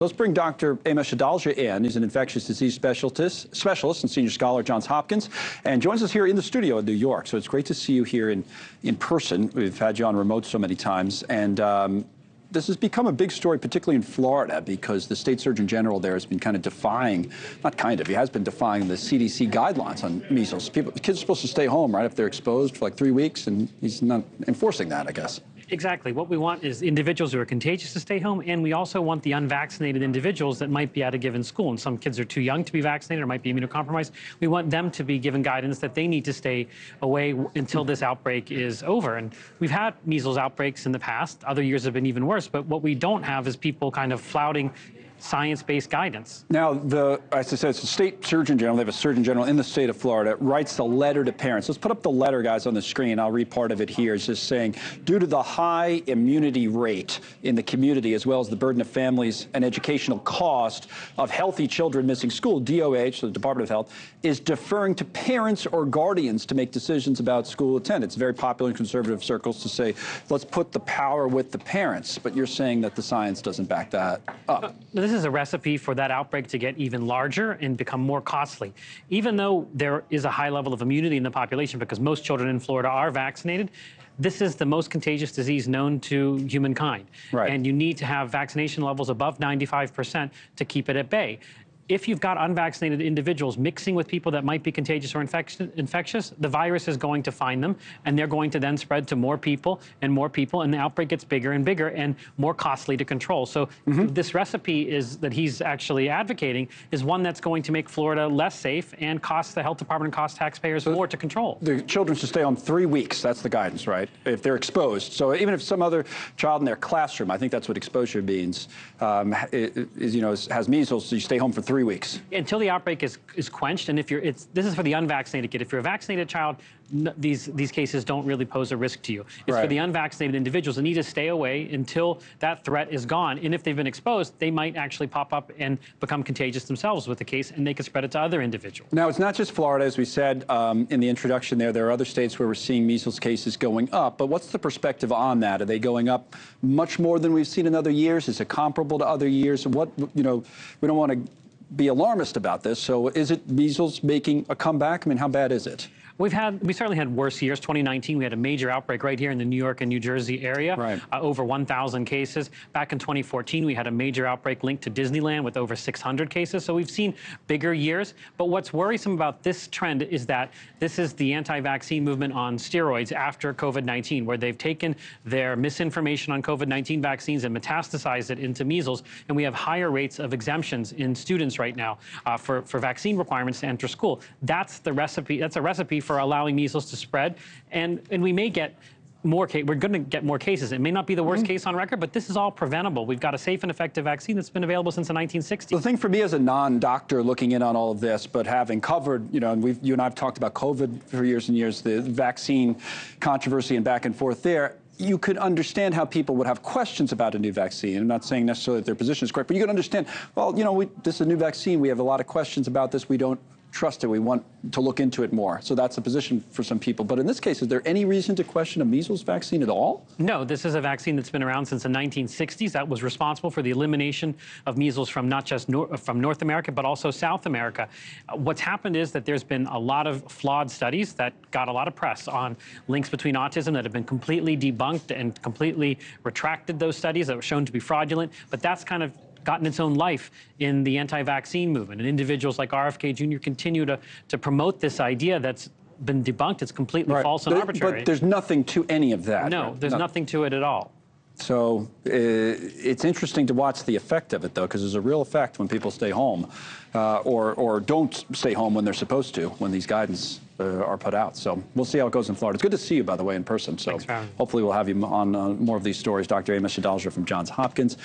Let's bring Dr. Measles in. He's an infectious disease specialist and senior scholar at Johns Hopkins, and joins us here in the studio in New York. So it's great to see you here in person. We've had you on remote so many times, and this has become a big story, particularly in Florida, because the state surgeon general there has been kind of defying, he has been defying the CDC guidelines on measles. Kids are supposed to stay home, right, if they're exposed for like 3 weeks, and he's not enforcing that, I guess. Exactly. What we want is individuals who are contagious to stay home, and we also want the unvaccinated individuals that might be at a given school. And some kids are too young to be vaccinated or might be immunocompromised. We want them to be given guidance that they need to stay away until this outbreak is over. And we've had measles outbreaks in the past. Other years have been even worse. But what we don't have is people kind of flouting science-based guidance. Now, as I said, it's the state surgeon general. They have a surgeon general in the state of Florida, writes the letter to parents. Let's put up the letter, guys, on the screen. I'll read part of it here. It's just saying, due to the high immunity rate in the community, as well as the burden of families and educational cost of healthy children missing school, DOH, so the Department of Health, is deferring to parents or guardians to make decisions about school attendance. It's very popular in conservative circles to say, let's put the power with the parents. But you're saying that the science doesn't back that up. This is a recipe for that outbreak to get even larger and become more costly. Even though there is a high level of immunity in the population, because most children in Florida are vaccinated, this is the most contagious disease known to humankind. Right. And you need to have vaccination levels above 95% to keep it at bay. If you've got unvaccinated individuals mixing with people that might be contagious or infectious, the virus is going to find them, and they're going to then spread to more people, and the outbreak gets bigger and bigger and more costly to control. So this recipe that he's actually advocating is one that's going to make Florida less safe and cost the health department and cost taxpayers more to control. The children should stay home 3 weeks. That's the guidance, right? If they're exposed. So even if some other child in their classroom, I think that's what exposure means, has measles, so you stay home for 3 weeks. Until the outbreak is quenched, and this is for the unvaccinated kid. If you're a vaccinated child, these cases don't really pose a risk to you. It's for the unvaccinated individuals that need to stay away until that threat is gone. And if they've been exposed, they might actually pop up and become contagious themselves with the case, and they could spread it to other individuals. Now, it's not just Florida, as we said in the introduction there. There are other states where we're seeing measles cases going up. But what's the perspective on that? Are they going up much more than we've seen in other years? Is it comparable to other years? We don't want to be alarmist about this. So is it measles making a comeback? I mean, how bad is it? We certainly had worse years. 2019, we had a major outbreak right here in the New York and New Jersey area, over 1,000 cases. Back in 2014, we had a major outbreak linked to Disneyland with over 600 cases. So we've seen bigger years. But what's worrisome about this trend is that this is the anti-vaccine movement on steroids after COVID-19, where they've taken their misinformation on COVID-19 vaccines and metastasized it into measles. And we have higher rates of exemptions in students right now for vaccine requirements to enter school. That's the recipe. That's a recipe for allowing measles to spread, and we may get more. We're going to get more cases. It may not be the worst case on record, but this is all preventable. We've got a safe and effective vaccine that's been available since the 1960s. The thing for me as a non-doctor looking in on all of this, but having covered, and you and I have talked about COVID for years and years, the vaccine controversy and back and forth there. You could understand how people would have questions about a new vaccine. I'm not saying necessarily that their position is correct, but you could understand, well, this is a new vaccine. We have a lot of questions about this. We don't trust it. We want to look into it more. So that's a position for some people. But in this case, is there any reason to question a measles vaccine at all? No, this is a vaccine that's been around since the 1960s. That was responsible for the elimination of measles from not just from North America, but also South America. What's happened is that there's been a lot of flawed studies that got a lot of press on links between autism that have been completely debunked and completely retracted, those studies that were shown to be fraudulent. But that's kind of gotten its own life in the anti-vaccine movement. And individuals like RFK Jr. continue to promote this idea that's been debunked. It's completely false and arbitrary. But there's nothing to any of that. No, there's nothing to it at all. So it's interesting to watch the effect of it, though, because there's a real effect when people stay home or don't stay home when they're supposed to, when these guidance are put out. So we'll see how it goes in Florida. It's good to see you, by the way, in person. So hopefully we'll have you on more of these stories. Dr. Measles from Johns Hopkins.